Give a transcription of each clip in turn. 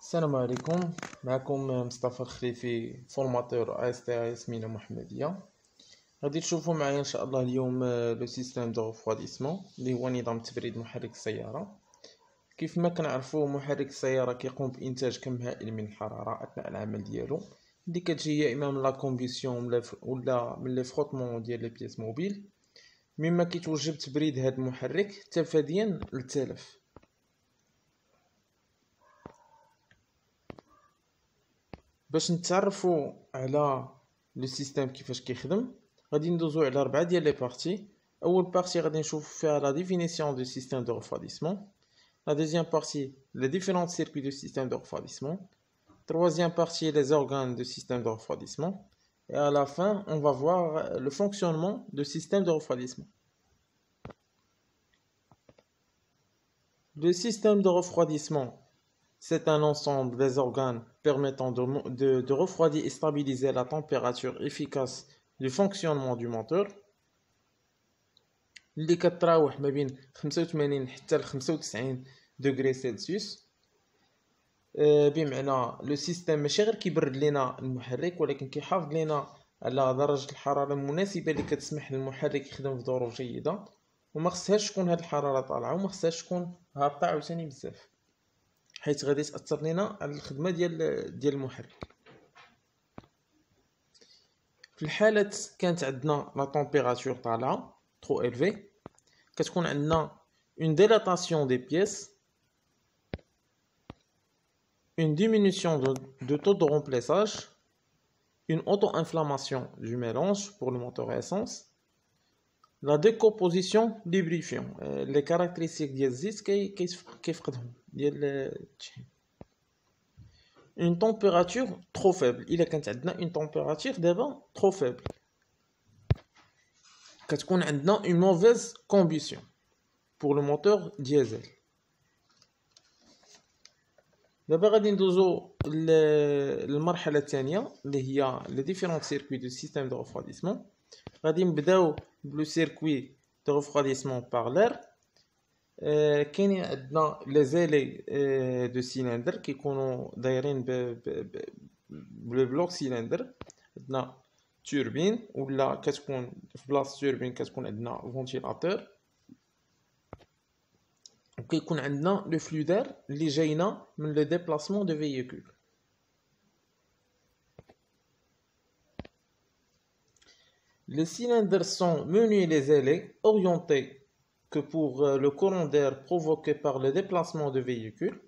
السلام عليكم. معكم مصطفى الخليفي فورماتور ASTAS مينا محمدية. غادي تشوفوا معايا ان شاء الله اليوم لو سيستيم دو ريفريديسمون اللي هو نظام تبريد محرك السيارة. كيف ما كنعرفوا محرك السيارة كيقوم بإنتاج كم هائل من الحرارة أثناء العمل ديالو اللي كتجي يا إما من لا كومبيسيون ولا من لي فروتمون ديال لي بياس موبيل، مما كيتوجب تبريد هذا المحرك تفاديا للتلف. باش نتعرفوا على لو سيستيم كيفاش كيخدم غادي ندوزو على 4 ديال لي بارتي. اول بارتي غادي نشوف فيها لا ديفينيسيون دو سيستيم دو ريفريديسمون، لا دوزيام بارتي les différents circuits du système de refroidissement, troisième partie les organes du système de refroidissement, et à la fin on va voir le fonctionnement du système de refroidissement. Le système de refroidissement, c'est un ensemble des organes permettant de refroidir et stabiliser la température efficace du fonctionnement du moteur اللي كتراوح ما بين 85 حتى ل 95 دوغري سلسيوس. بمعنى لو سيستيم ماشي غير كيبرد لينا المحرك ولكن كيحافظ لينا على درجة الحرارة المناسبة اللي كتسمح للمحرك يخدم في ظروف جيدة، وما خصهاش تكون هاد الحرارة طالعة وما خصهاش تكون هابطة عاوتاني بزاف، حيت غادي تأثر لينا على الخدمة ديال المحرك. في الحالة كانت عندنا لا تمبيراتور طالعة trop élevée كتكون عندنا une dilatation des pièces, une diminution de taux de remplissage, une auto-inflammation du mélange pour le moteur à essence, la décomposition du lubrifiant. Les caractéristiques ديال الزيت كيفقدهم ديال التشحيم. Une température trop faible. إلا كانت عندنا une température دابا trop faible كتكون عندنا une mauvaise combustion pour le moteur diesel. دابا غادي ندوزو للمرحلة الثانية اللي هي les différents circuits du système de refroidissement. غادي نبداو بلو circuit de refroidissement par l'air. كاينين عندنا لي زيلي دو سيلندر كيكونوا دايرين بلوك سيلندر. عندنا توربين ولا كتكون في بلاصه توربين كتكون عندنا فونتيلاتور، وكيكون عندنا لو فلو دار اللي جاينا من لو ديبلاسمون دو فييكول. Les cylindres sont menus les ailés orientés que pour le courant d'air provoqué par le déplacement de véhicules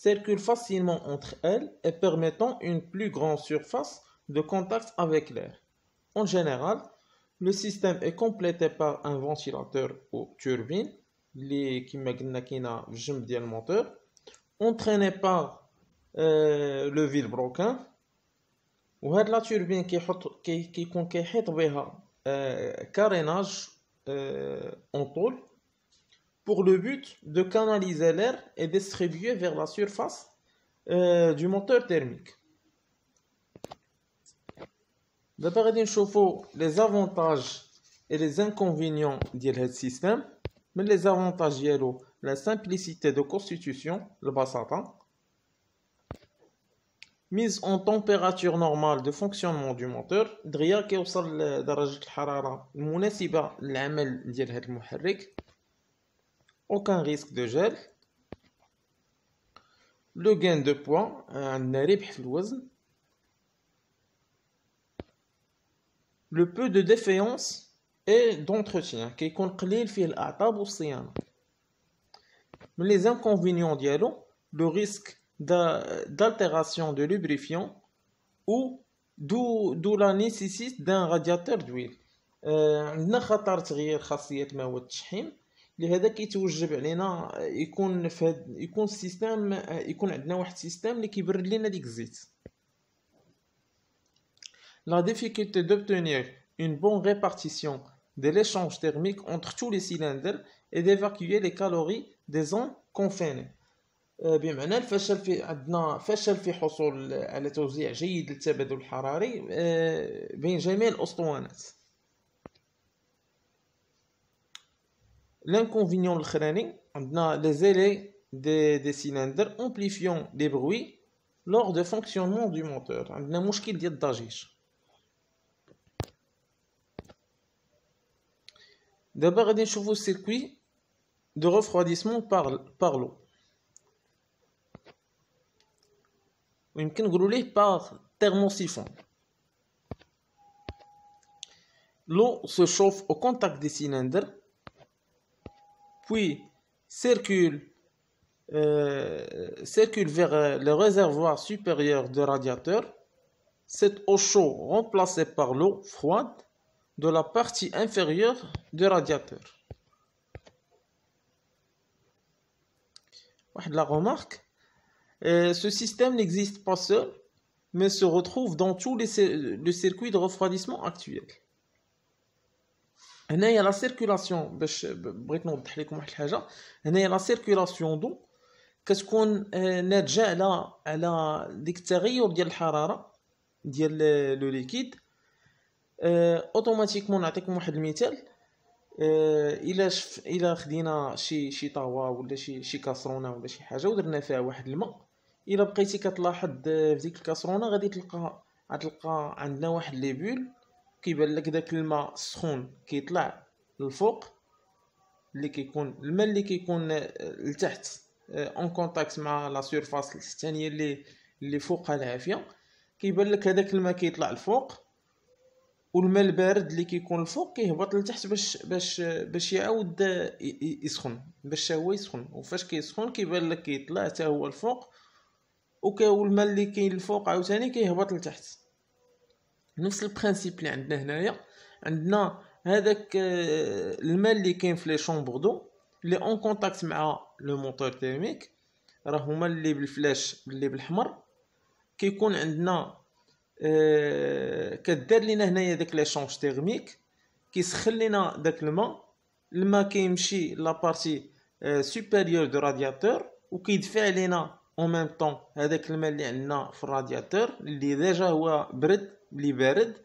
circule facilement entre elles et permettant une plus grande surface de contact avec l'air. En général, le système est complété par un ventilateur ou turbine qui est le moteur, entraîné par le vilebrequin. وهاد لا توربين كيكون كيحيط بها كاريناج en tôle pour le but de canaliser l'air et distribuer vers la surface du moteur thermique. دابا غادي نشوفوا les avantages et les inconvénients ديال هاد السيستم. من les avantages ديالو la simplicité de constitution البساطة، mise en température normale de fonctionnement du moteur دغيا كيوصل لدرجة الحرارة المناسبة للعمل ديال هاد المحرك، aucun risque de gel. le gain de poids عندنا ربح في الوزن. le peu de défaillance et d'entretien كيكون قليل فيه الأعطاب والصيانة. من les inconvénients ديالو le risque d'altération de lubrifiant ou d'où la nécessité d'un radiateur d'huile. عندنا خطر تغيير خاصية مواد التشحيم، لهذا كيتوجب علينا يكون السيستم يكون عندنا واحد السيستم اللي كيبرد لنا ديك الزيت. La difficulté d'obtenir une bonne répartition de l'échange thermique entre tous les cylindres et d'évacuer les calories des zones confinées. بمعنى الفشل في عندنا فشل في حصول على توزيع جيد للتبادل الحراري بين جميع الأسطوانات. L'inconvénient الاخراني عندنا les ailés des cylindres amplifiant les bruits lors de fonctionnement du moteur. عندنا مشكل ديال الضجيج. دابا غادي نشوفوا السيركوي de refroidissement par l'eau. ويمكن نقولوا ليه par thermosiphon. L'eau se chauffe au contact des cylindres, puis circule vers le réservoir supérieur du radiateur. Cette eau chaude remplacée par l'eau froide de la partie inférieure du radiateur. La remarque, ce système n'existe pas seul, mais se retrouve dans tous les circuits de refroidissement actuels. هنايا لا سيركولاسيون باش بغيت نوضح لكم واحد الحاجه. هنايا لا سيركولاسيون دو كتكون ناتجه على ديك التغير ديال الحراره ديال لو ليكيد. اوتوماتيكمون نعطيكم واحد المثال. الا خدينا شي طاوه ولا شي كاسرونه ولا شي حاجه ودرنا فيها واحد الماء، الا بقيتي كتلاحظ في ديك الكاسرونه غادي تلقى عندنا واحد لي بول كيبان لك داك الماء السخون كيطلع للفوق، اللي كيكون الماء اللي كيكون لتحت اون كونتاكت مع لا سيرفاس الثانيه اللي فوقها العافيه، كيبان لك هذاك الماء كيطلع الفوق، والماء البارد اللي كيكون الفوق كيهبط لتحت باش يعاود يسخن، باش هو يسخن. وفاش كيسخن كيبان لك كيطلع حتى هو الفوق، والماء اللي كاين الفوق عاوتاني كيهبط لتحت. نفس البرانسيپ اللي عندنا هنايا، عندنا هذاك الماء اللي كاين في لي شومبر دو اللي اون كونتاكت مع لو موتور تيرميك، راه هما اللي بالفلاش اللي بالاحمر. كيكون عندنا كدار لينا هنايا داك ليشونج تيرميك، كيسخن لينا داك الماء كيمشي لا بارتي سوبيريور دو رادياتور، وكيدفع لينا اون ميم طون هذاك الماء اللي عندنا في الرادياتور اللي ديجا هو برد اللي بارد،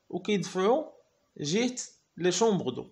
وكيدفعو جهه لي شومبر دو.